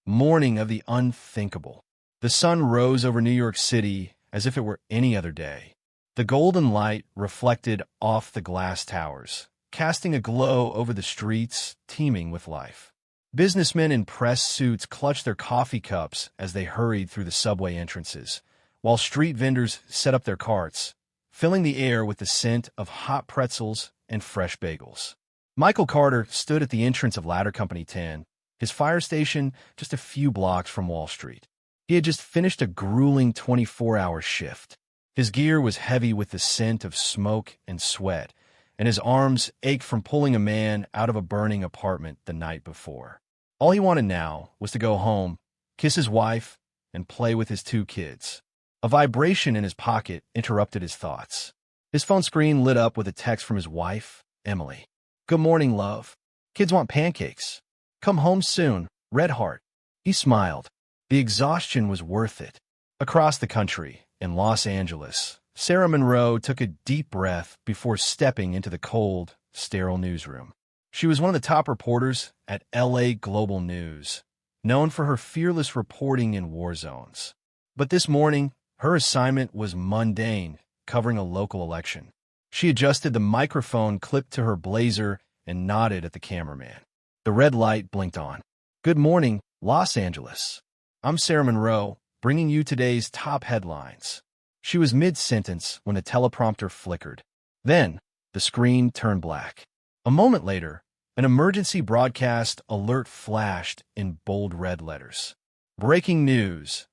Morning of the unthinkable. The sun rose over New York City as if it were any other day. The golden light reflected off the glass towers, casting a glow over the streets teeming with life. Businessmen in press suits clutched their coffee cups as they hurried through the subway entrances, while street vendors set up their carts, filling the air with the scent of hot pretzels and fresh bagels. Michael Carter stood at the entrance of Ladder Company 10, his fire station just a few blocks from Wall Street. He had just finished a grueling 24-hour shift. His gear was heavy with the scent of smoke and sweat, and his arms ached from pulling a man out of a burning apartment the night before. All he wanted now was to go home, kiss his wife, and play with his 2 kids. A vibration in his pocket interrupted his thoughts. His phone screen lit up with a text from his wife, Emily. "Good morning, love. Kids want pancakes. Come home soon, Red Heart." He smiled. The exhaustion was worth it. Across the country, in Los Angeles, Sarah Monroe took a deep breath before stepping into the cold, sterile newsroom. She was one of the top reporters at LA Global News, known for her fearless reporting in war zones. But this morning, her assignment was mundane, covering a local election. She adjusted the microphone clipped to her blazer and nodded at the cameraman. The red light blinked on. "Good morning, Los Angeles. I'm Sarah Monroe, bringing you today's top headlines." She was mid-sentence when the teleprompter flickered. Then, the screen turned black. A moment later, an emergency broadcast alert flashed in bold red letters. Breaking news.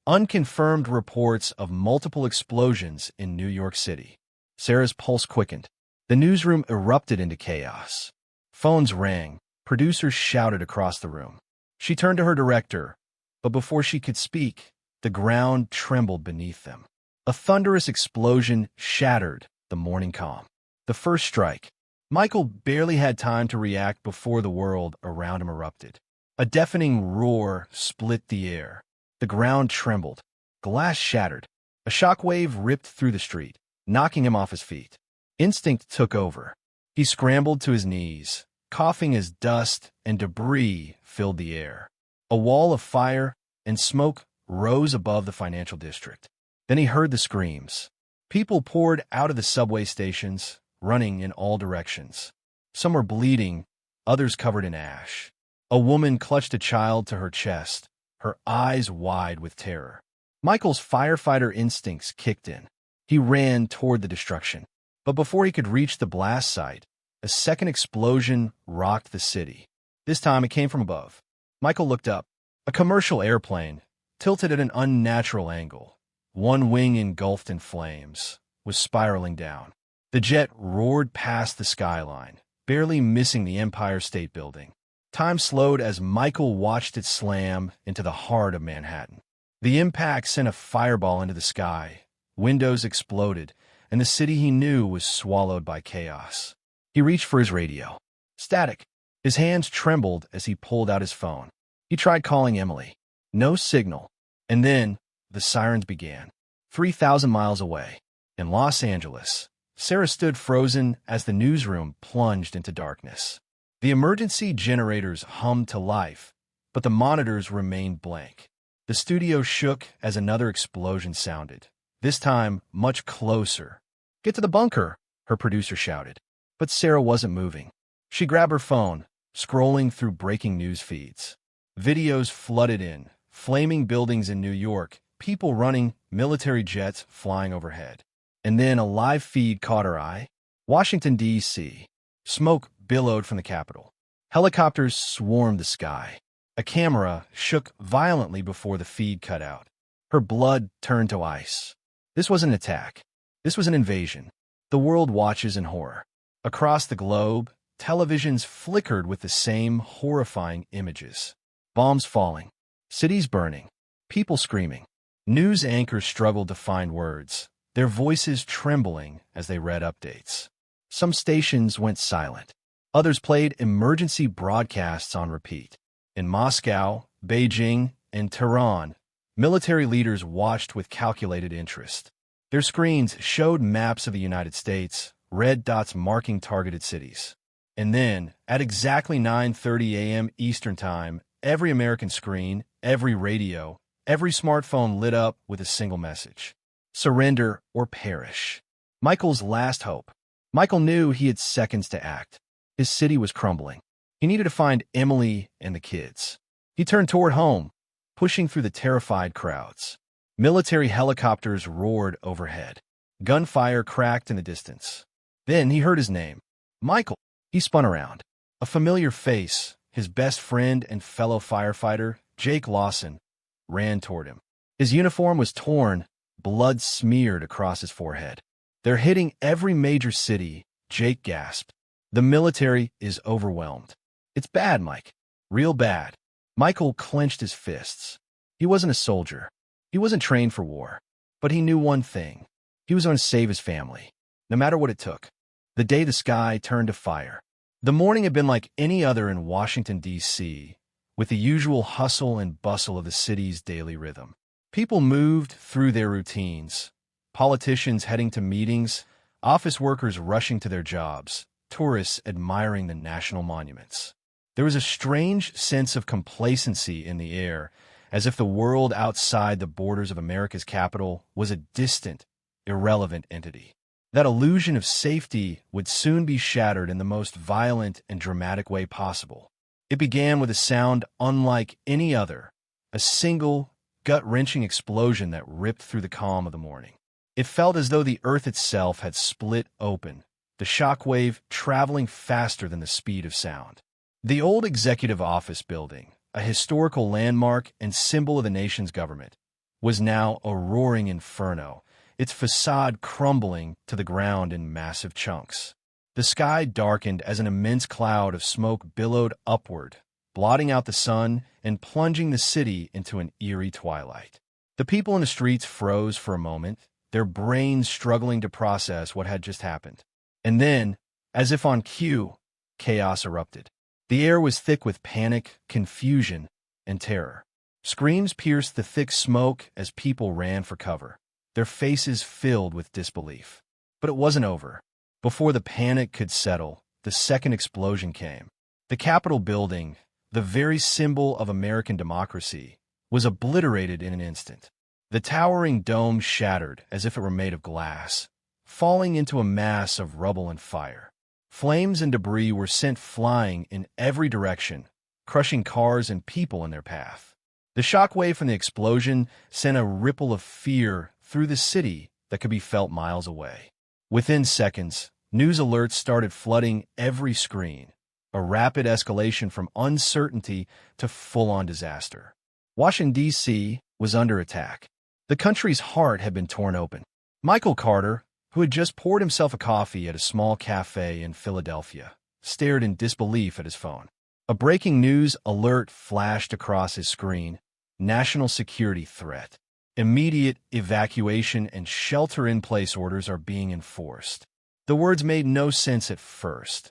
Unconfirmed reports of multiple explosions in New York City. Sarah's pulse quickened. The newsroom erupted into chaos. Phones rang. Producers shouted across the room. She turned to her director, but before she could speak, the ground trembled beneath them. A thunderous explosion shattered the morning calm. The first strike. Michael barely had time to react before the world around him erupted. A deafening roar split the air. The ground trembled. Glass shattered. A shockwave ripped through the street, knocking him off his feet. Instinct took over. He scrambled to his knees, coughing as dust and debris filled the air. A wall of fire and smoke rose above the financial district. Then he heard the screams. People poured out of the subway stations, running in all directions. Some were bleeding, others covered in ash. A woman clutched a child to her chest, her eyes wide with terror. Michael's firefighter instincts kicked in. He ran toward the destruction. But before he could reach the blast site, a second explosion rocked the city. This time it came from above. Michael looked up. A commercial airplane, tilted at an unnatural angle, one wing engulfed in flames, was spiraling down. The jet roared past the skyline, barely missing the Empire State Building. Time slowed as Michael watched it slam into the heart of Manhattan. The impact sent a fireball into the sky. Windows exploded, and the city he knew was swallowed by chaos. He reached for his radio. Static. His hands trembled as he pulled out his phone. He tried calling Emily. No signal. And then, the sirens began. 3,000 miles away, in Los Angeles, Sarah stood frozen as the newsroom plunged into darkness. The emergency generators hummed to life, but the monitors remained blank. The studio shook as another explosion sounded, this time much closer. "Get to the bunker," her producer shouted. But Sarah wasn't moving. She grabbed her phone, scrolling through breaking news feeds. Videos flooded in, flaming buildings in New York, people running, military jets flying overhead. And then a live feed caught her eye. Washington, D.C. Smoke billowed from the Capitol. Helicopters swarmed the sky. A camera shook violently before the feed cut out. Her blood turned to ice. This wasn't an attack. This was an invasion. The world watches in horror. Across the globe, televisions flickered with the same horrifying images. Bombs falling, cities burning, people screaming. News anchors struggled to find words, their voices trembling as they read updates. Some stations went silent. Others played emergency broadcasts on repeat. In Moscow, Beijing, and Tehran, military leaders watched with calculated interest. Their screens showed maps of the United States, red dots marking targeted cities. And then, at exactly 9:30 a.m. Eastern Time, every American screen, every radio, every smartphone lit up with a single message: surrender or perish. Michael's last hope. Michael knew he had seconds to act. His city was crumbling. He needed to find Emily and the kids. He turned toward home, pushing through the terrified crowds. Military helicopters roared overhead. Gunfire cracked in the distance. Then he heard his name. Michael. He spun around. A familiar face, his best friend and fellow firefighter, Jake Lawson, ran toward him. His uniform was torn, blood smeared across his forehead. "They're hitting every major city," Jake gasped. "The military is overwhelmed." "It's bad, Mike. Real bad." Michael clenched his fists. He wasn't a soldier. He wasn't trained for war. But he knew one thing. He was going to save his family, no matter what it took. The day the sky turned to fire. The morning had been like any other in Washington, D.C., with the usual hustle and bustle of the city's daily rhythm. People moved through their routines. Politicians heading to meetings, office workers rushing to their jobs, tourists admiring the national monuments. There was a strange sense of complacency in the air, as if the world outside the borders of America's capital was a distant, irrelevant entity. That illusion of safety would soon be shattered in the most violent and dramatic way possible. It began with a sound unlike any other, a single, gut-wrenching explosion that ripped through the calm of the morning. It felt as though the earth itself had split open, the shockwave traveling faster than the speed of sound. The old executive office building, a historical landmark and symbol of the nation's government, was now a roaring inferno, its facade crumbling to the ground in massive chunks. The sky darkened as an immense cloud of smoke billowed upward, blotting out the sun and plunging the city into an eerie twilight. The people in the streets froze for a moment, their brains struggling to process what had just happened. And then, as if on cue, chaos erupted. The air was thick with panic, confusion, and terror. Screams pierced the thick smoke as people ran for cover, their faces filled with disbelief. But it wasn't over. Before the panic could settle, the second explosion came. The Capitol building, the very symbol of American democracy, was obliterated in an instant. The towering dome shattered as if it were made of glass, falling into a mass of rubble and fire. Flames and debris were sent flying in every direction, crushing cars and people in their path. The shockwave from the explosion sent a ripple of fear through the city that could be felt miles away. Within seconds, news alerts started flooding every screen, a rapid escalation from uncertainty to full-on disaster. Washington, D.C. was under attack. The country's heart had been torn open. Michael Carter, who had just poured himself a coffee at a small cafe in Philadelphia, stared in disbelief at his phone. A breaking news alert flashed across his screen: national security threat. Immediate evacuation and shelter-in-place orders are being enforced. The words made no sense at first.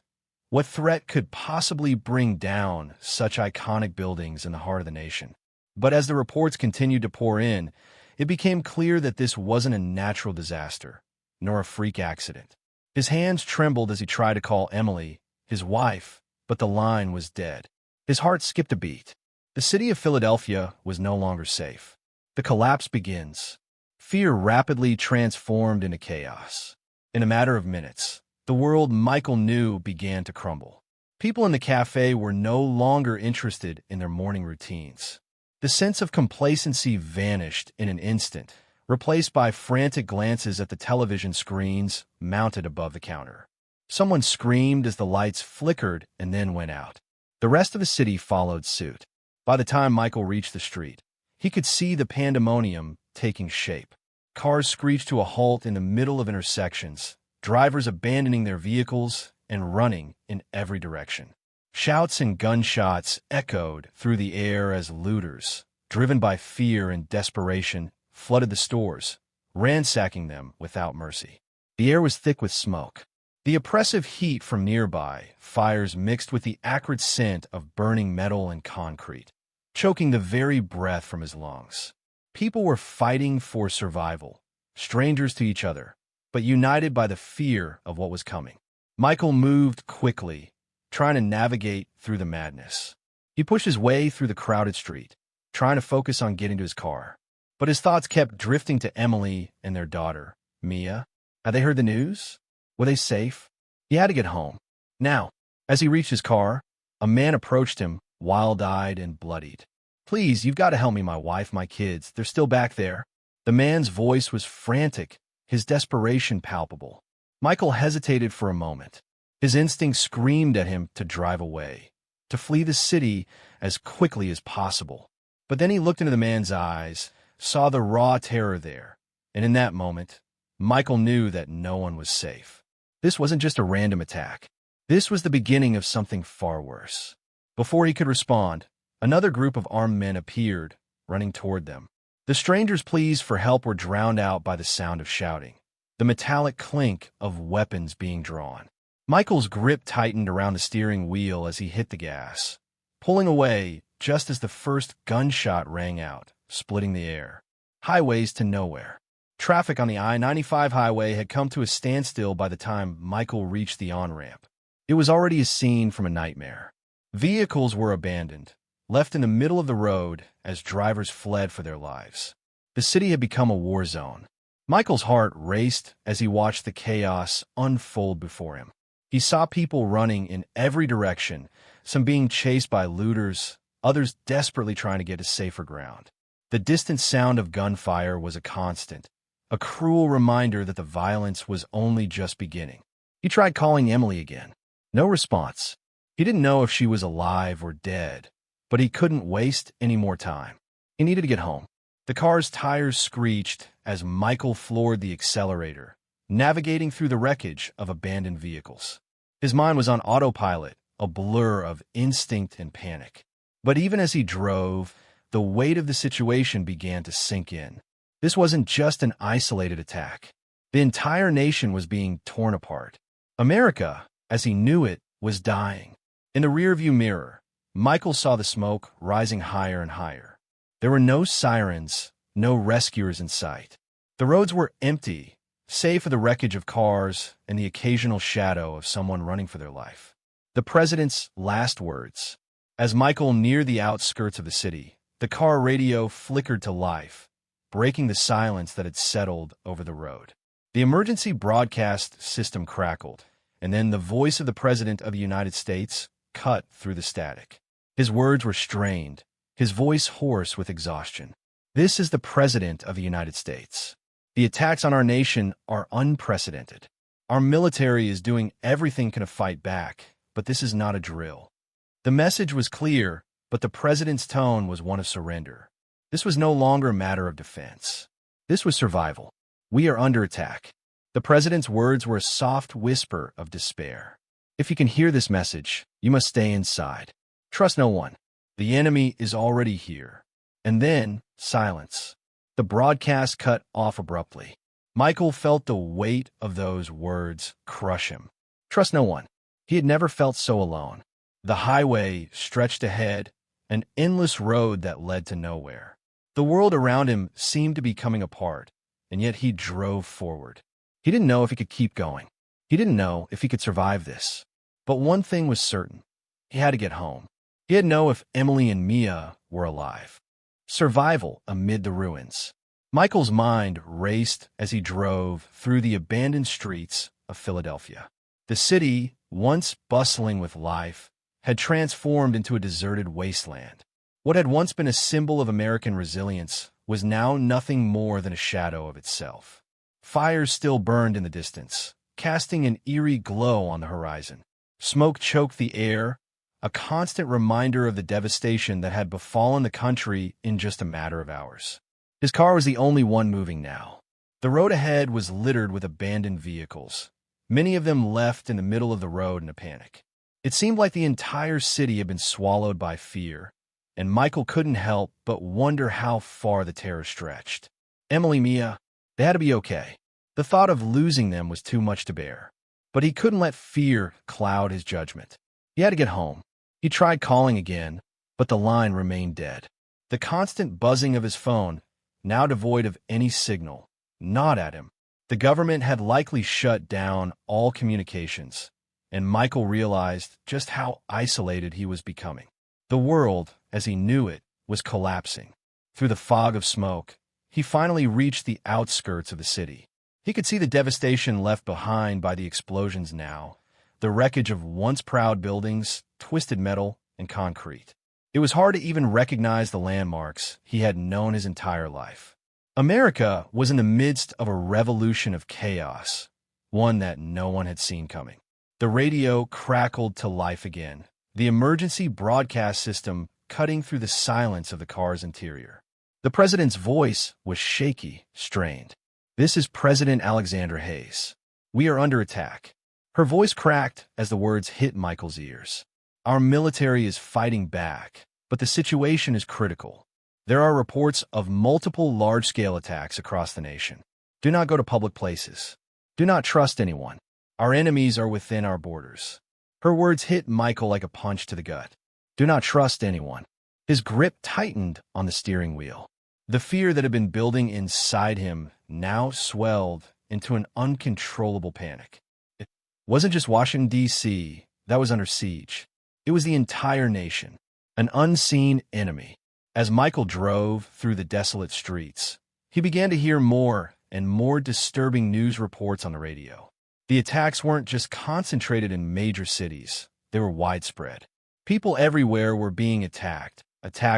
What threat could possibly bring down such iconic buildings in the heart of the nation? But as the reports continued to pour in, it became clear that this wasn't a natural disaster, nor a freak accident. His hands trembled as he tried to call Emily, his wife, but the line was dead. His heart skipped a beat. The city of Philadelphia was no longer safe. The collapse begins. Fear rapidly transformed into chaos. In a matter of minutes, the world Michael knew began to crumble. People in the cafe were no longer interested in their morning routines. The sense of complacency vanished in an instant, replaced by frantic glances at the television screens mounted above the counter. Someone screamed as the lights flickered and then went out. The rest of the city followed suit. By the time Michael reached the street, he could see the pandemonium taking shape. Cars screeched to a halt in the middle of intersections, drivers abandoning their vehicles and running in every direction. Shouts and gunshots echoed through the air as looters, driven by fear and desperation, flooded the stores, ransacking them without mercy. The air was thick with smoke. The oppressive heat from nearby fires mixed with the acrid scent of burning metal and concrete, choking the very breath from his lungs. People were fighting for survival, strangers to each other, but united by the fear of what was coming. Michael moved quickly, trying to navigate through the madness. He pushed his way through the crowded street, trying to focus on getting to his car. But his thoughts kept drifting to Emily and their daughter, Mia. Had they heard the news? Were they safe? He had to get home. Now, as he reached his car, a man approached him, wild-eyed and bloodied. "Please, you've got to help me, my wife, my kids. They're still back there." The man's voice was frantic, his desperation palpable. Michael hesitated for a moment. His instinct screamed at him to drive away, to flee the city as quickly as possible. But then he looked into the man's eyes, saw the raw terror there, and in that moment, Michael knew that no one was safe. This wasn't just a random attack. This was the beginning of something far worse. Before he could respond, another group of armed men appeared, running toward them. The strangers' pleas for help were drowned out by the sound of shouting, the metallic clink of weapons being drawn. Michael's grip tightened around the steering wheel as he hit the gas, pulling away just as the first gunshot rang out, splitting the air. Highways to nowhere. Traffic on the I-95 highway had come to a standstill by the time Michael reached the on-ramp. It was already a scene from a nightmare. Vehicles were abandoned, left in the middle of the road as drivers fled for their lives. The city had become a war zone. Michael's heart raced as he watched the chaos unfold before him. He saw people running in every direction, some being chased by looters, others desperately trying to get to safer ground. The distant sound of gunfire was a constant, a cruel reminder that the violence was only just beginning. He tried calling Emily again. No response. He didn't know if she was alive or dead, but he couldn't waste any more time. He needed to get home. The car's tires screeched as Michael floored the accelerator, navigating through the wreckage of abandoned vehicles. His mind was on autopilot, a blur of instinct and panic. But even as he drove, the weight of the situation began to sink in. This wasn't just an isolated attack. The entire nation was being torn apart. America, as he knew it, was dying. In the rearview mirror, Michael saw the smoke rising higher and higher. There were no sirens, no rescuers in sight. The roads were empty, save for the wreckage of cars and the occasional shadow of someone running for their life. The president's last words. As Michael neared the outskirts of the city, the car radio flickered to life, breaking the silence that had settled over the road. The emergency broadcast system crackled, and then the voice of the President of the United States cut through the static. His words were strained, his voice hoarse with exhaustion. "This is the President of the United States. The attacks on our nation are unprecedented. Our military is doing everything to fight back, but this is not a drill." The message was clear, but the President's tone was one of surrender. This was no longer a matter of defense. This was survival. "We are under attack." The President's words were a soft whisper of despair. "If you can hear this message, you must stay inside. Trust no one. The enemy is already here." And then, silence. The broadcast cut off abruptly. Michael felt the weight of those words crush him. Trust no one. He had never felt so alone. The highway stretched ahead, an endless road that led to nowhere. The world around him seemed to be coming apart, and yet he drove forward. He didn't know if he could keep going. He didn't know if he could survive this. But one thing was certain. He had to get home. He had to know if Emily and Mia were alive. Survival amid the ruins. Michael's mind raced as he drove through the abandoned streets of Philadelphia. The city, once bustling with life, had transformed into a deserted wasteland. What had once been a symbol of American resilience was now nothing more than a shadow of itself. Fires still burned in the distance, casting an eerie glow on the horizon. Smoke choked the air, a constant reminder of the devastation that had befallen the country in just a matter of hours. His car was the only one moving now. The road ahead was littered with abandoned vehicles, many of them left in the middle of the road in a panic. It seemed like the entire city had been swallowed by fear, and Michael couldn't help but wonder how far the terror stretched. Emily, Mia, they had to be okay. The thought of losing them was too much to bear. But he couldn't let fear cloud his judgment. He had to get home. He tried calling again, but the line remained dead. The constant buzzing of his phone, now devoid of any signal, gnawed at him. The government had likely shut down all communications, and Michael realized just how isolated he was becoming. The world, as he knew it, was collapsing. Through the fog of smoke, he finally reached the outskirts of the city. He could see the devastation left behind by the explosions now, the wreckage of once proud buildings, twisted metal, and concrete. It was hard to even recognize the landmarks he had known his entire life. America was in the midst of a revolution of chaos, one that no one had seen coming. The radio crackled to life again, the emergency broadcast system cutting through the silence of the car's interior. The president's voice was shaky, strained. "This is President Alexander Hayes. We are under attack." Her voice cracked as the words hit Michael's ears. "Our military is fighting back, but the situation is critical. There are reports of multiple large-scale attacks across the nation. Do not go to public places. Do not trust anyone. Our enemies are within our borders." Her words hit Michael like a punch to the gut. Do not trust anyone. His grip tightened on the steering wheel. The fear that had been building inside him now swelled into an uncontrollable panic. It wasn't just Washington, D.C. that was under siege. It was the entire nation, an unseen enemy. As Michael drove through the desolate streets, he began to hear more and more disturbing news reports on the radio. The attacks weren't just concentrated in major cities, they were widespread. People everywhere were being attacked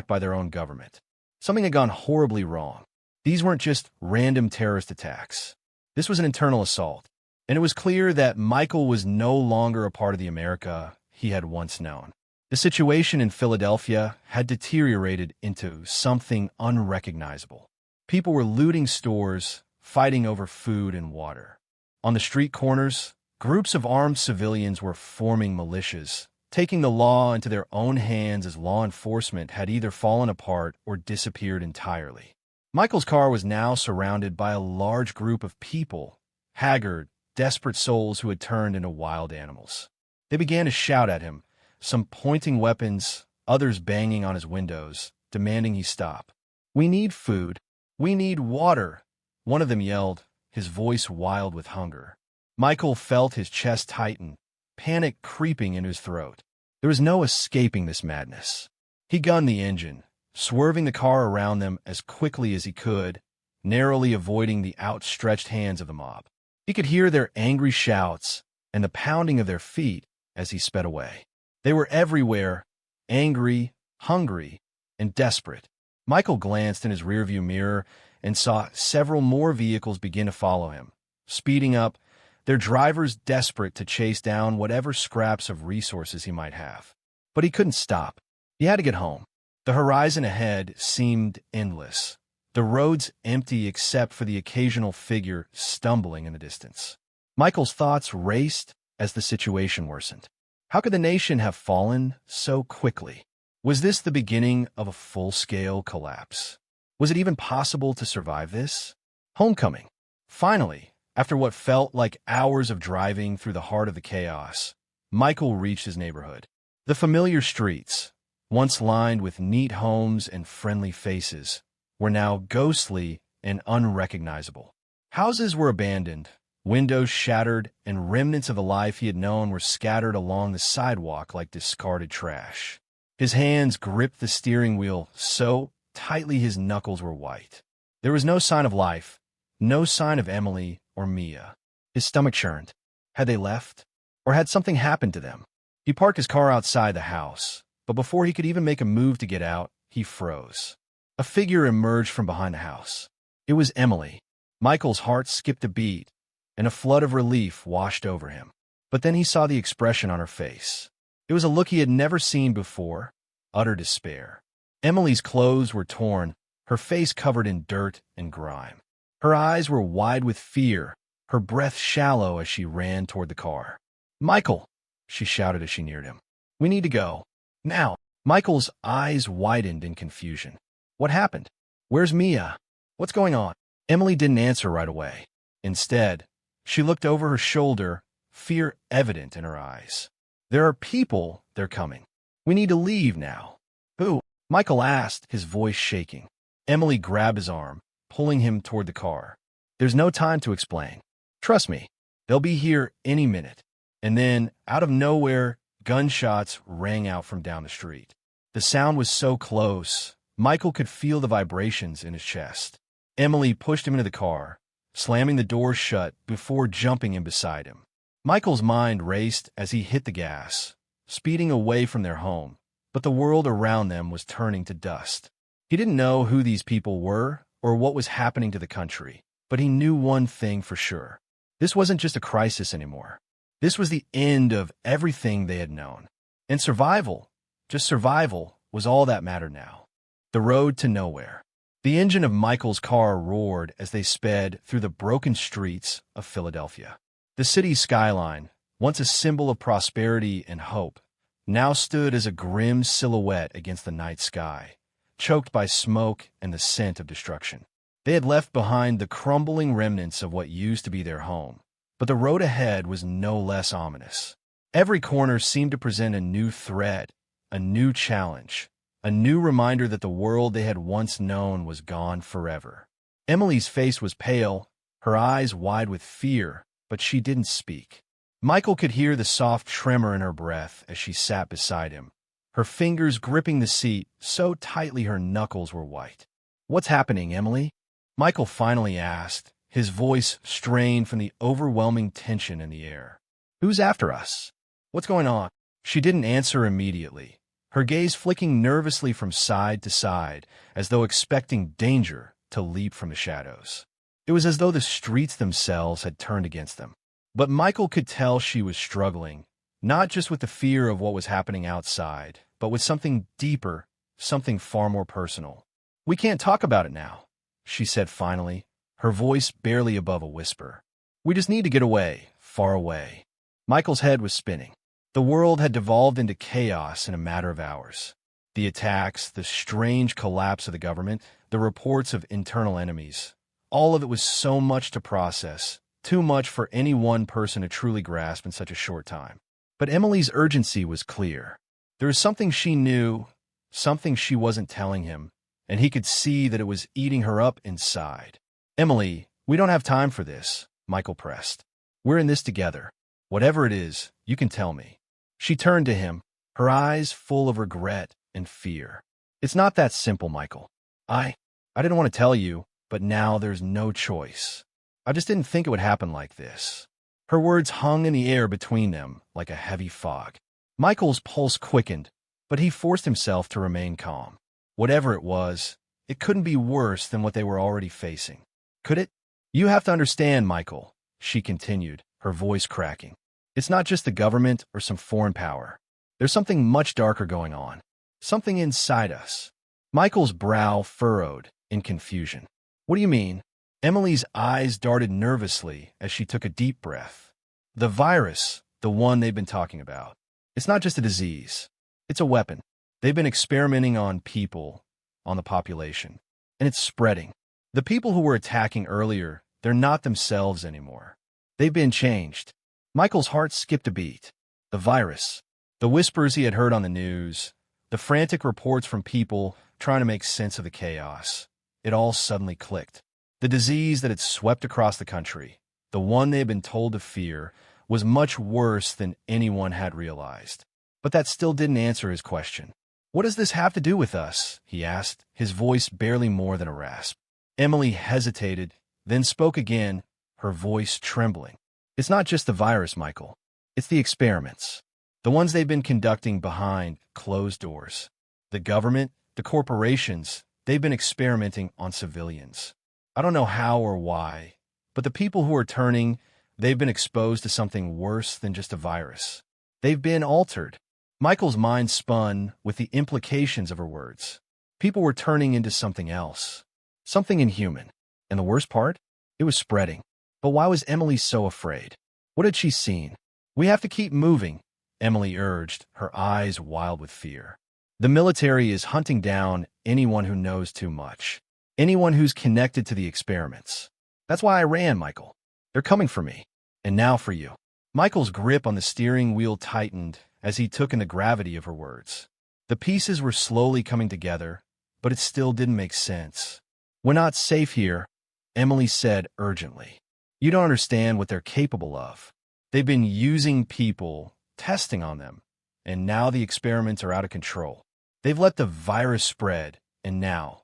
by their own government. Something had gone horribly wrong. These weren't just random terrorist attacks. This was an internal assault, and it was clear that Michael was no longer a part of the America he had once known. The situation in Philadelphia had deteriorated into something unrecognizable. People were looting stores, fighting over food and water. On the street corners, groups of armed civilians were forming militias, taking the law into their own hands as law enforcement had either fallen apart or disappeared entirely. Michael's car was now surrounded by a large group of people, haggard, desperate souls who had turned into wild animals. They began to shout at him, some pointing weapons, others banging on his windows, demanding he stop. "We need food. We need water," one of them yelled, his voice wild with hunger. Michael felt his chest tighten, panic creeping into his throat. There was no escaping this madness. He gunned the engine, swerving the car around them as quickly as he could, narrowly avoiding the outstretched hands of the mob. He could hear their angry shouts and the pounding of their feet as he sped away. They were everywhere, angry, hungry, and desperate. Michael glanced in his rearview mirror and saw several more vehicles begin to follow him, speeding up, their drivers desperate to chase down whatever scraps of resources he might have. But he couldn't stop. He had to get home. The horizon ahead seemed endless, the roads empty except for the occasional figure stumbling in the distance. Michael's thoughts raced as the situation worsened. How could the nation have fallen so quickly? Was this the beginning of a full-scale collapse? Was it even possible to survive this? Homecoming. Finally, after what felt like hours of driving through the heart of the chaos, Michael reached his neighborhood. The familiar streets, once lined with neat homes and friendly faces, were now ghostly and unrecognizable. Houses were abandoned, windows shattered, and remnants of the life he had known were scattered along the sidewalk like discarded trash. His hands gripped the steering wheel so tightly his knuckles were white. There was no sign of life, no sign of Emily or Mia. His stomach churned. Had they left? Or had something happened to them? He parked his car outside the house, but before he could even make a move to get out, he froze. A figure emerged from behind the house. It was Emily. Michael's heart skipped a beat, and a flood of relief washed over him. But then he saw the expression on her face. It was a look he had never seen before, utter despair. Emily's clothes were torn, her face covered in dirt and grime. Her eyes were wide with fear, her breath shallow as she ran toward the car. "Michael!" she shouted as she neared him. "We need to go. Now!" Michael's eyes widened in confusion. What happened? Where's Mia? What's going on? Emily didn't answer right away. Instead, she looked over her shoulder, fear evident in her eyes. "There are people, they're coming. We need to leave now." "Who?" Michael asked, his voice shaking. Emily grabbed his arm, pulling him toward the car. "There's no time to explain. Trust me, they'll be here any minute." And then, out of nowhere, gunshots rang out from down the street. The sound was so close, Michael could feel the vibrations in his chest. Emily pushed him into the car, slamming the door shut before jumping in beside him. Michael's mind raced as he hit the gas, speeding away from their home, but the world around them was turning to dust. He didn't know who these people were or what was happening to the country, but he knew one thing for sure. This wasn't just a crisis anymore. This was the end of everything they had known. And survival, just survival, was all that mattered now. The road to nowhere. The engine of Michael's car roared as they sped through the broken streets of Philadelphia. The city's skyline, once a symbol of prosperity and hope, now stood as a grim silhouette against the night sky, choked by smoke and the scent of destruction. They had left behind the crumbling remnants of what used to be their home, but the road ahead was no less ominous. Every corner seemed to present a new threat, a new challenge, a new reminder that the world they had once known was gone forever. Emily's face was pale, her eyes wide with fear, but she didn't speak. Michael could hear the soft tremor in her breath as she sat beside him, her fingers gripping the seat so tightly her knuckles were white. "What's happening, Emily?" Michael finally asked, his voice strained from the overwhelming tension in the air. "Who's after us? What's going on?" She didn't answer immediately, her gaze flicking nervously from side to side, as though expecting danger to leap from the shadows. It was as though the streets themselves had turned against them. But Michael could tell she was struggling, not just with the fear of what was happening outside, but with something deeper, something far more personal. "We can't talk about it now," she said finally, her voice barely above a whisper. "We just need to get away, far away." Michael's head was spinning. The world had devolved into chaos in a matter of hours. The attacks, the strange collapse of the government, the reports of internal enemies. All of it was so much to process, too much for any one person to truly grasp in such a short time. But Emily's urgency was clear. There was something she knew, something she wasn't telling him, and he could see that it was eating her up inside. "Emily, we don't have time for this," Michael pressed. "We're in this together. Whatever it is, you can tell me." She turned to him, her eyes full of regret and fear. "It's not that simple, Michael. I didn't want to tell you, but now there's no choice. I just didn't think it would happen like this." Her words hung in the air between them like a heavy fog. Michael's pulse quickened, but he forced himself to remain calm. Whatever it was, it couldn't be worse than what they were already facing. Could it? "You have to understand, Michael," she continued, her voice cracking. "It's not just the government or some foreign power. There's something much darker going on. Something inside us." Michael's brow furrowed in confusion. "What do you mean?" Emily's eyes darted nervously as she took a deep breath. "The virus, the one they've been talking about. It's not just a disease. It's a weapon. They've been experimenting on people, on the population, and it's spreading. The people who were attacking earlier, they're not themselves anymore. They've been changed." Michael's heart skipped a beat. The virus, the whispers he had heard on the news, the frantic reports from people trying to make sense of the chaos. It all suddenly clicked. The disease that had swept across the country, the one they had been told to fear, was much worse than anyone had realized. But that still didn't answer his question. "What does this have to do with us?" he asked, his voice barely more than a rasp. Emily hesitated, then spoke again, her voice trembling. "It's not just the virus, Michael. It's the experiments. The ones they've been conducting behind closed doors. The government, the corporations, they've been experimenting on civilians. I don't know how or why, but the people who are turning, they've been exposed to something worse than just a virus. They've been altered." Michael's mind spun with the implications of her words. People were turning into something else, something inhuman. And the worst part? It was spreading. But why was Emily so afraid? What had she seen? "We have to keep moving," Emily urged, her eyes wild with fear. "The military is hunting down anyone who knows too much. Anyone who's connected to the experiments. That's why I ran, Michael. They're coming for me. And now for you." Michael's grip on the steering wheel tightened as he took in the gravity of her words. The pieces were slowly coming together, but it still didn't make sense. "We're not safe here," Emily said urgently. "You don't understand what they're capable of. They've been using people, testing on them, and now the experiments are out of control. They've let the virus spread, and now,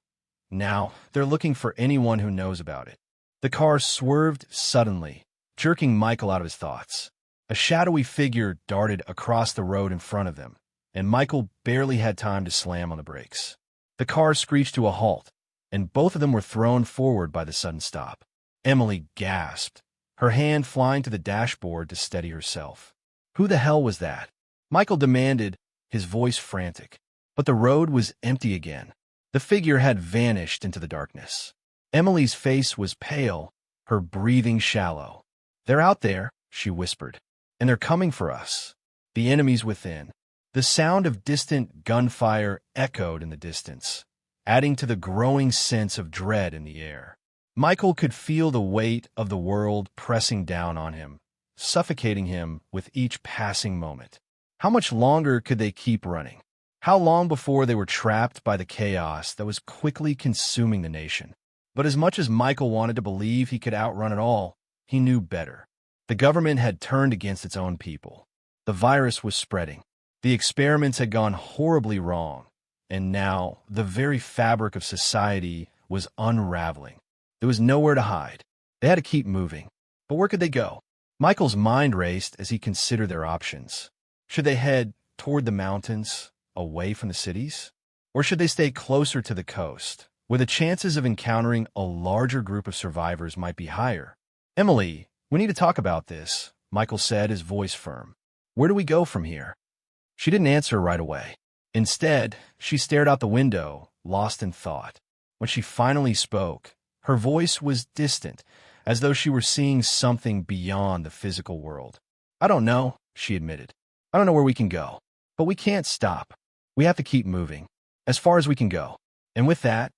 they're looking for anyone who knows about it. The car swerved suddenly, jerking Michael out of his thoughts. A shadowy figure darted across the road in front of them, and Michael barely had time to slam on the brakes. The car screeched to a halt, and both of them were thrown forward by the sudden stop. Emily gasped, her hand flying to the dashboard to steady herself. Who the hell was that? Michael demanded, his voice frantic. But the road was empty again. The figure had vanished into the darkness. Emily's face was pale, her breathing shallow. "They're out there," she whispered, "and they're coming for us. The enemy's within." The sound of distant gunfire echoed in the distance, adding to the growing sense of dread in the air. Michael could feel the weight of the world pressing down on him, suffocating him with each passing moment. How much longer could they keep running? How long before they were trapped by the chaos that was quickly consuming the nation? But as much as Michael wanted to believe he could outrun it all, he knew better. The government had turned against its own people. The virus was spreading. The experiments had gone horribly wrong, and now the very fabric of society was unraveling. There was nowhere to hide. They had to keep moving. But where could they go? Michael's mind raced as he considered their options. Should they head toward the mountains, away from the cities? Or should they stay closer to the coast, where the chances of encountering a larger group of survivors might be higher? "Emily, we need to talk about this," Michael said, his voice firm. "Where do we go from here?" She didn't answer right away. Instead, she stared out the window, lost in thought. When she finally spoke, her voice was distant, as though she were seeing something beyond the physical world. "I don't know," she admitted. "I don't know where we can go. But we can't stop. We have to keep moving, as far as we can go." And with that,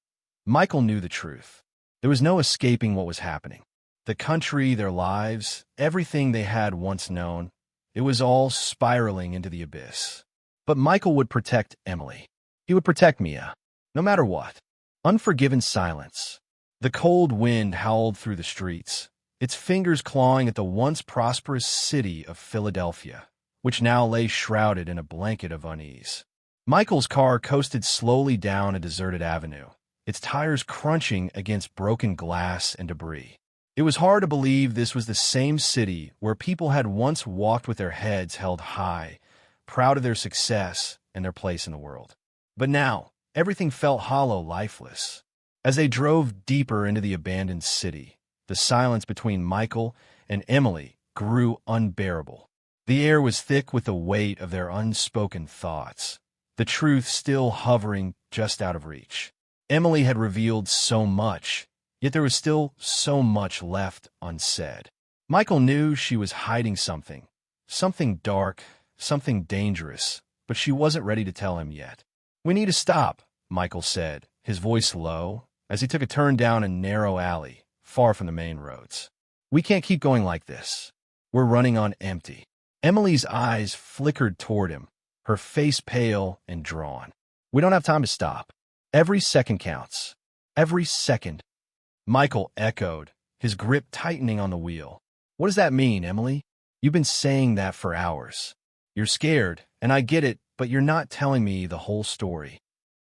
Michael knew the truth. There was no escaping what was happening. The country, their lives, everything they had once known, it was all spiraling into the abyss. But Michael would protect Emily. He would protect Mia, no matter what. Unforgiven silence. The cold wind howled through the streets, its fingers clawing at the once prosperous city of Philadelphia, which now lay shrouded in a blanket of unease. Michael's car coasted slowly down a deserted avenue, its tires crunching against broken glass and debris. It was hard to believe this was the same city where people had once walked with their heads held high, proud of their success and their place in the world. But now, everything felt hollow, lifeless. As they drove deeper into the abandoned city, the silence between Michael and Emily grew unbearable. The air was thick with the weight of their unspoken thoughts, the truth still hovering just out of reach. Emily had revealed so much, yet there was still so much left unsaid. Michael knew she was hiding something dark, something dangerous, but she wasn't ready to tell him yet. "We need to stop," Michael said, his voice low, as he took a turn down a narrow alley, far from the main roads. "We can't keep going like this. We're running on empty." Emily's eyes flickered toward him, her face pale and drawn. "We don't have time to stop. Every second counts. Every second." Michael echoed, his grip tightening on the wheel. "What does that mean, Emily? You've been saying that for hours. You're scared, and I get it, but you're not telling me the whole story."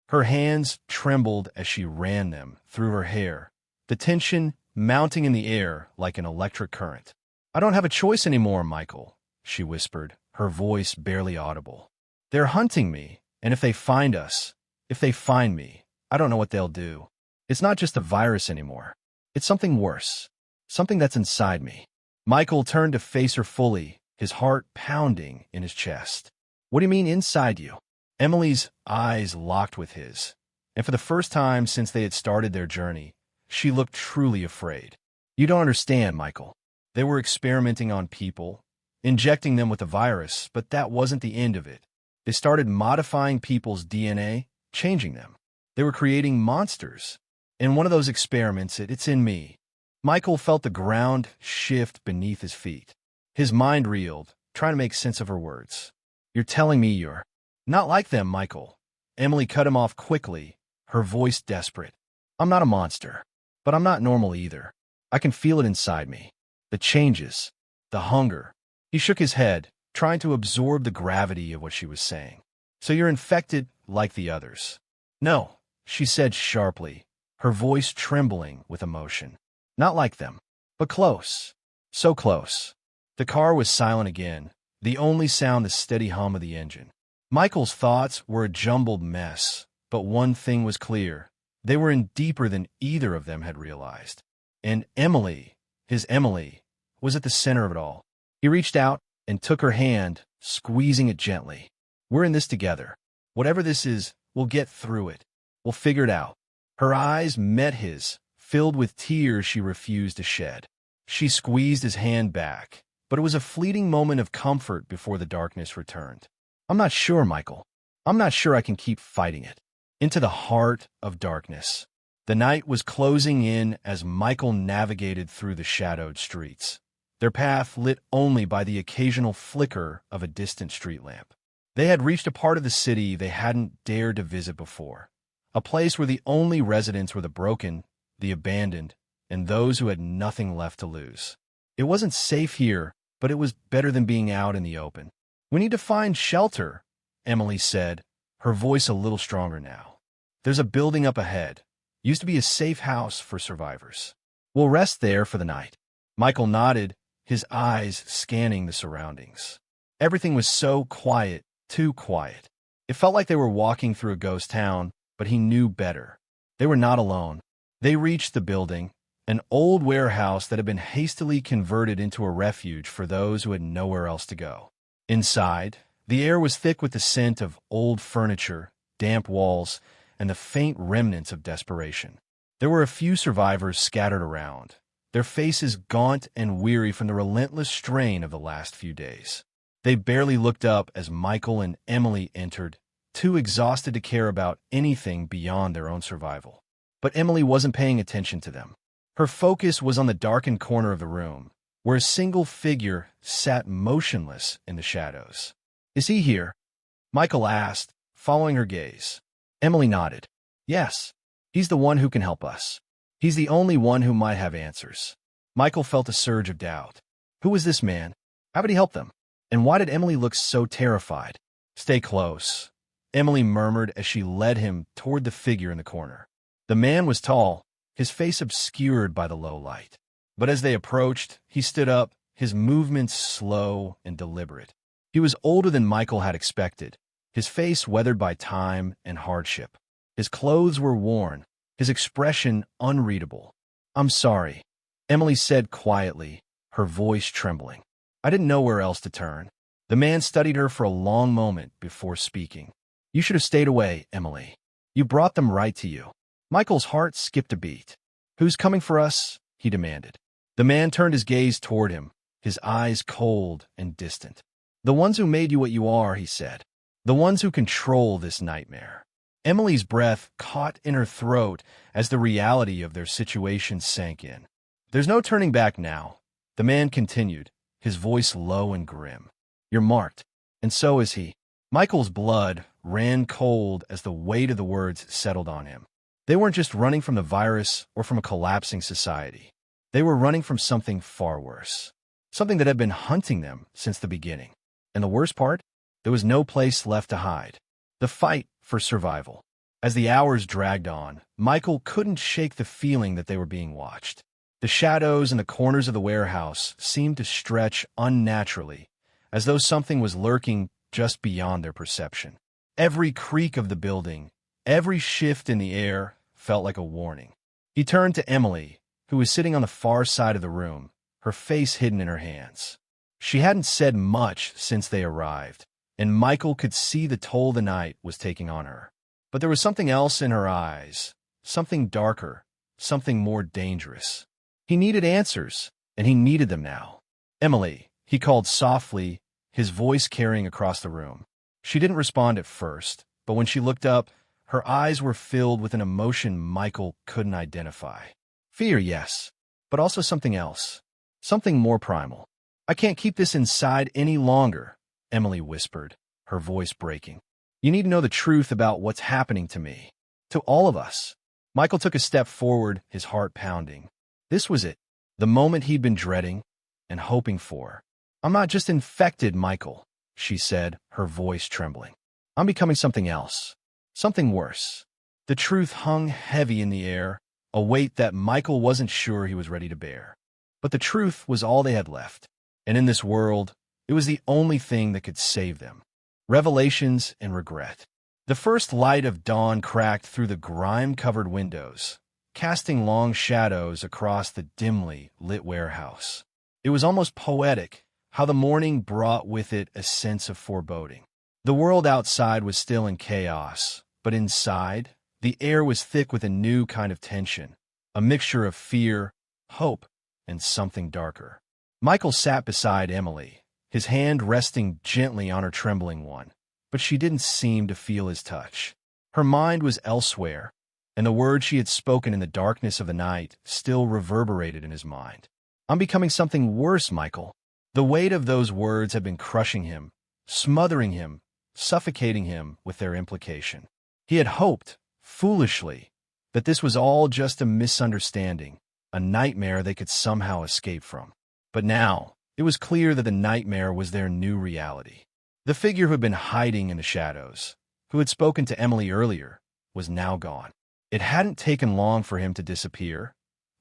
Her hands trembled as she ran them through her hair, the tension mounting in the air like an electric current. "I don't have a choice anymore, Michael," she whispered, her voice barely audible. "They're hunting me, and if they find us, if they find me, I don't know what they'll do. It's not just a virus anymore. It's something worse, something that's inside me." Michael turned to face her fully, his heart pounding in his chest. "What do you mean inside you?" Emily's eyes locked with his, and for the first time since they had started their journey, she looked truly afraid. "You don't understand, Michael. They were experimenting on people, injecting them with the virus, but that wasn't the end of it. They started modifying people's DNA, changing them. They were creating monsters. In one of those experiments, it's in me." Michael felt the ground shift beneath his feet. His mind reeled, trying to make sense of her words. "You're telling me you're—" "Not like them, Michael." Emily cut him off quickly, her voice desperate. "I'm not a monster, but I'm not normal either. I can feel it inside me. The changes, the hunger." He shook his head, trying to absorb the gravity of what she was saying. "So you're infected like the others. No, she said sharply, her voice trembling with emotion. Not like them, but close. So close. The car was silent again, the only sound the steady hum of the engine. Michael's thoughts were a jumbled mess, but one thing was clear. They were in deeper than either of them had realized. And Emily, his Emily, was at the center of it all. He reached out and took her hand, squeezing it gently. We're in this together. Whatever this is, we'll get through it. We'll figure it out. Her eyes met his, filled with tears she refused to shed. She squeezed his hand back, but it was a fleeting moment of comfort before the darkness returned. I'm not sure, Michael. I'm not sure I can keep fighting it. Into the heart of darkness. The night was closing in as Michael navigated through the shadowed streets, their path lit only by the occasional flicker of a distant street lamp. They had reached a part of the city they hadn't dared to visit before, a place where the only residents were the broken, the abandoned, and those who had nothing left to lose. It wasn't safe here, but it was better than being out in the open. We need to find shelter, Emily said, her voice a little stronger now. There's a building up ahead. Used to be a safe house for survivors. We'll rest there for the night. Michael nodded, his eyes scanning the surroundings. Everything was so quiet, too quiet. It felt like they were walking through a ghost town, but he knew better. They were not alone. They reached the building, an old warehouse that had been hastily converted into a refuge for those who had nowhere else to go. Inside, the air was thick with the scent of old furniture, damp walls, and the faint remnants of desperation. There were a few survivors scattered around, their faces gaunt and weary from the relentless strain of the last few days. They barely looked up as Michael and Emily entered, too exhausted to care about anything beyond their own survival. But Emily wasn't paying attention to them. Her focus was on the darkened corner of the room, where a single figure sat motionless in the shadows. Is he here? Michael asked, following her gaze. Emily nodded. Yes, he's the one who can help us. He's the only one who might have answers. Michael felt a surge of doubt. Who was this man? How would he help them? And why did Emily look so terrified? Stay close, Emily murmured as she led him toward the figure in the corner. The man was tall, his face obscured by the low light. But as they approached, he stood up, his movements slow and deliberate. He was older than Michael had expected, his face weathered by time and hardship. His clothes were worn, his expression unreadable. I'm sorry, Emily said quietly, her voice trembling. I didn't know where else to turn. The man studied her for a long moment before speaking. You should have stayed away, Emily. You brought them right to you. Michael's heart skipped a beat. Who's coming for us? He demanded. The man turned his gaze toward him, his eyes cold and distant. The ones who made you what you are, he said. The ones who control this nightmare. Emily's breath caught in her throat as the reality of their situation sank in. There's no turning back now, the man continued, his voice low and grim. You're marked, and so is he. Michael's blood ran cold as the weight of the words settled on him. They weren't just running from the virus or from a collapsing society. They were running from something far worse, something that had been hunting them since the beginning. And the worst part? There was no place left to hide. The fight for survival. As the hours dragged on, Michael couldn't shake the feeling that they were being watched. The shadows in the corners of the warehouse seemed to stretch unnaturally, as though something was lurking just beyond their perception. Every creak of the building, every shift in the air felt like a warning. He turned to Emily, who was sitting on the far side of the room, her face hidden in her hands. She hadn't said much since they arrived, and Michael could see the toll the night was taking on her. But there was something else in her eyes, something darker, something more dangerous. He needed answers, and he needed them now. Emily, he called softly, his voice carrying across the room. She didn't respond at first, but when she looked up, her eyes were filled with an emotion Michael couldn't identify. Fear, yes, but also something else, something more primal. I can't keep this inside any longer, Emily whispered, her voice breaking. You need to know the truth about what's happening to me, to all of us. Michael took a step forward, his heart pounding. This was it, the moment he'd been dreading and hoping for. I'm not just infected, Michael, she said, her voice trembling. I'm becoming something else. Something worse. The truth hung heavy in the air, a weight that Michael wasn't sure he was ready to bear. But the truth was all they had left. And in this world, it was the only thing that could save them. Revelations and regret. The first light of dawn cracked through the grime-covered windows, casting long shadows across the dimly lit warehouse. It was almost poetic, how the morning brought with it a sense of foreboding. The world outside was still in chaos, but inside, the air was thick with a new kind of tension, a mixture of fear, hope, and something darker. Michael sat beside Emily, his hand resting gently on her trembling one, but she didn't seem to feel his touch. Her mind was elsewhere, and the words she had spoken in the darkness of the night still reverberated in his mind. "I'm becoming something worse, Michael." The weight of those words had been crushing him, smothering him, suffocating him with their implication. He had hoped, foolishly, that this was all just a misunderstanding, a nightmare they could somehow escape from. But now, it was clear that the nightmare was their new reality. The figure who had been hiding in the shadows, who had spoken to Emily earlier, was now gone. It hadn't taken long for him to disappear,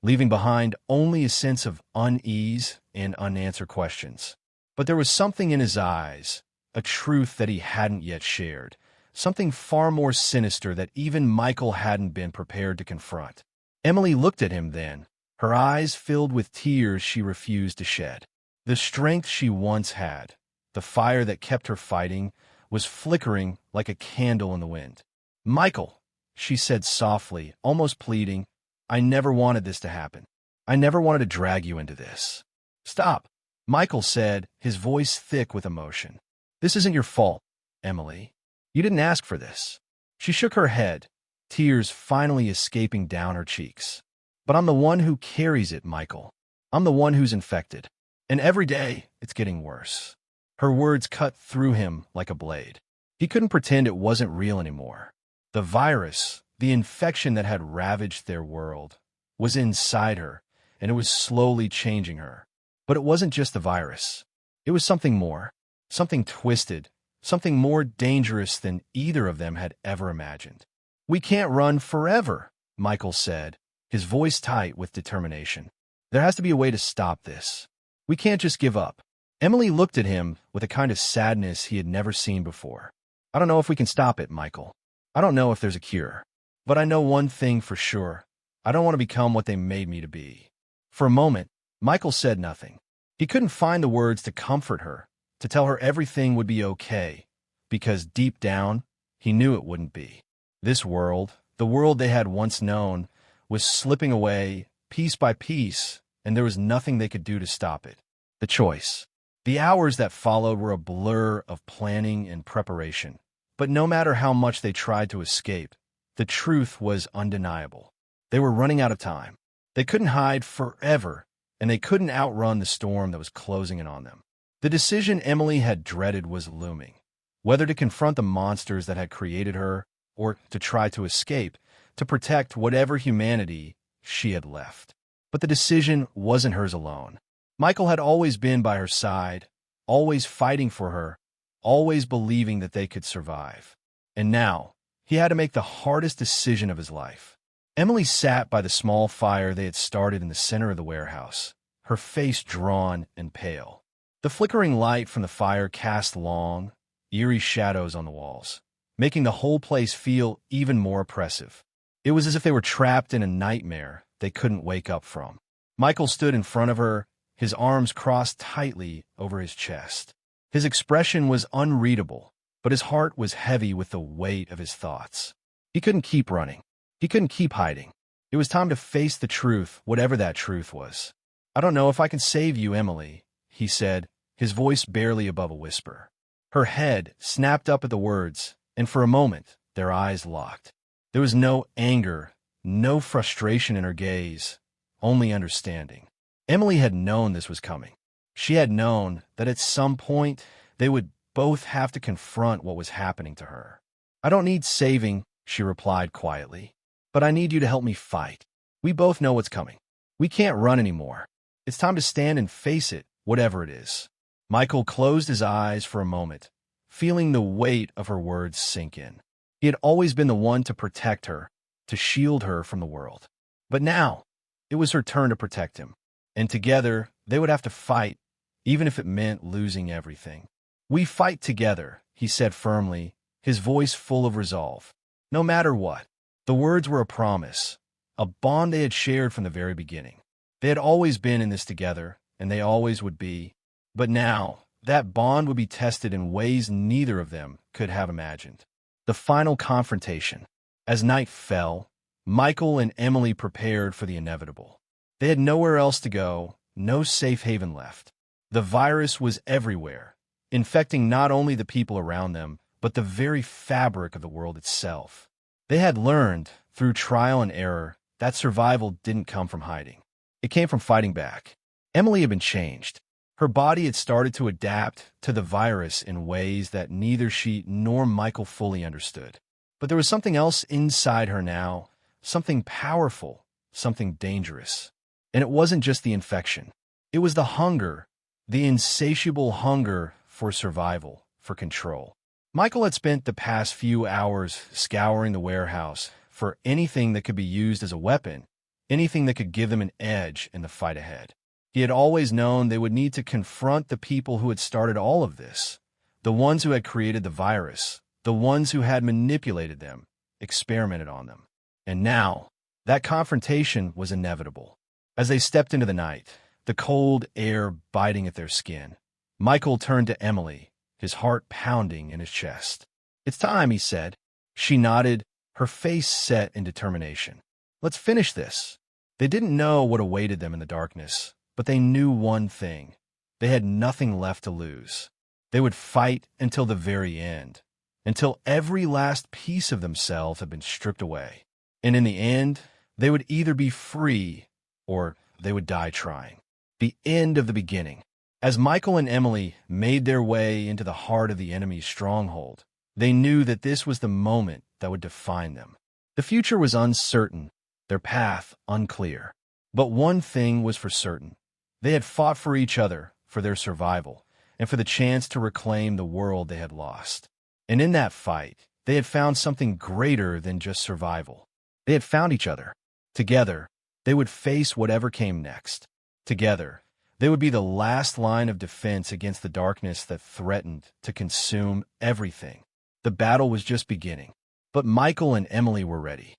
leaving behind only a sense of unease and unanswered questions. But there was something in his eyes, a truth that he hadn't yet shared, something far more sinister that even Michael hadn't been prepared to confront. Emily looked at him then, her eyes filled with tears she refused to shed. The strength she once had, the fire that kept her fighting, was flickering like a candle in the wind. "Michael," she said softly, almost pleading, "I never wanted this to happen. I never wanted to drag you into this." "Stop," Michael said, his voice thick with emotion. "This isn't your fault, Emily. You didn't ask for this." She shook her head, tears finally escaping down her cheeks. "But I'm the one who carries it, Michael. I'm the one who's infected. And every day, it's getting worse." Her words cut through him like a blade. He couldn't pretend it wasn't real anymore. The virus, the infection that had ravaged their world, was inside her, and it was slowly changing her. But it wasn't just the virus. It was something more, something twisted, something more dangerous than either of them had ever imagined. "We can't run forever," Michael said, his voice tight with determination. "There has to be a way to stop this. We can't just give up." Emily looked at him with a kind of sadness he had never seen before. "I don't know if we can stop it, Michael. I don't know if there's a cure. But I know one thing for sure. I don't want to become what they made me to be." For a moment, Michael said nothing. He couldn't find the words to comfort her, to tell her everything would be okay, because deep down, he knew it wouldn't be. This world, the world they had once known, was slipping away piece by piece, and there was nothing they could do to stop it. The choice. The hours that followed were a blur of planning and preparation. But no matter how much they tried to escape, the truth was undeniable. They were running out of time. They couldn't hide forever, and they couldn't outrun the storm that was closing in on them. The decision Emily had dreaded was looming. Whether to confront the monsters that had created her, or to try to escape, to protect whatever humanity she had left. But the decision wasn't hers alone. Michael had always been by her side, always fighting for her, always believing that they could survive. And now, he had to make the hardest decision of his life. Emily sat by the small fire they had started in the center of the warehouse, her face drawn and pale. The flickering light from the fire cast long, eerie shadows on the walls, making the whole place feel even more oppressive. It was as if they were trapped in a nightmare they couldn't wake up from. Michael stood in front of her, his arms crossed tightly over his chest. His expression was unreadable, but his heart was heavy with the weight of his thoughts. He couldn't keep running. He couldn't keep hiding. It was time to face the truth, whatever that truth was. "I don't know if I can save you, Emily," he said, his voice barely above a whisper. Her head snapped up at the words, and for a moment, their eyes locked. There was no anger, no frustration in her gaze, only understanding. Emily had known this was coming. She had known that at some point they would both have to confront what was happening to her. "I don't need saving," she replied quietly, "but I need you to help me fight. We both know what's coming. We can't run anymore. It's time to stand and face it, whatever it is." Michael closed his eyes for a moment, feeling the weight of her words sink in. He had always been the one to protect her, to shield her from the world. But now, it was her turn to protect him. And together, they would have to fight, even if it meant losing everything. "We fight together," he said firmly, his voice full of resolve. No matter what. The words were a promise, a bond they had shared from the very beginning. They had always been in this together, and they always would be. But now, that bond would be tested in ways neither of them could have imagined. The final confrontation. As night fell, Michael and Emily prepared for the inevitable. They had nowhere else to go, no safe haven left. The virus was everywhere, infecting not only the people around them, but the very fabric of the world itself. They had learned, through trial and error, that survival didn't come from hiding. It came from fighting back. Emily had been changed. Her body had started to adapt to the virus in ways that neither she nor Michael fully understood. But there was something else inside her now, something powerful, something dangerous. And it wasn't just the infection. It was the hunger, the insatiable hunger for survival, for control. Michael had spent the past few hours scouring the warehouse for anything that could be used as a weapon, anything that could give them an edge in the fight ahead. He had always known they would need to confront the people who had started all of this, the ones who had created the virus, the ones who had manipulated them, experimented on them. And now, that confrontation was inevitable. As they stepped into the night, the cold air biting at their skin, Michael turned to Emily, his heart pounding in his chest. "It's time," he said. She nodded, her face set in determination. "Let's finish this." They didn't know what awaited them in the darkness, but they knew one thing. They had nothing left to lose. They would fight until the very end, until every last piece of themselves had been stripped away. And in the end, they would either be free or they would die trying. The end of the beginning. As Michael and Emily made their way into the heart of the enemy's stronghold, they knew that this was the moment that would define them. The future was uncertain, their path unclear. But one thing was for certain. They had fought for each other, for their survival, and for the chance to reclaim the world they had lost. And in that fight, they had found something greater than just survival. They had found each other. Together, they would face whatever came next. Together, they would be the last line of defense against the darkness that threatened to consume everything. The battle was just beginning. But Michael and Emily were ready.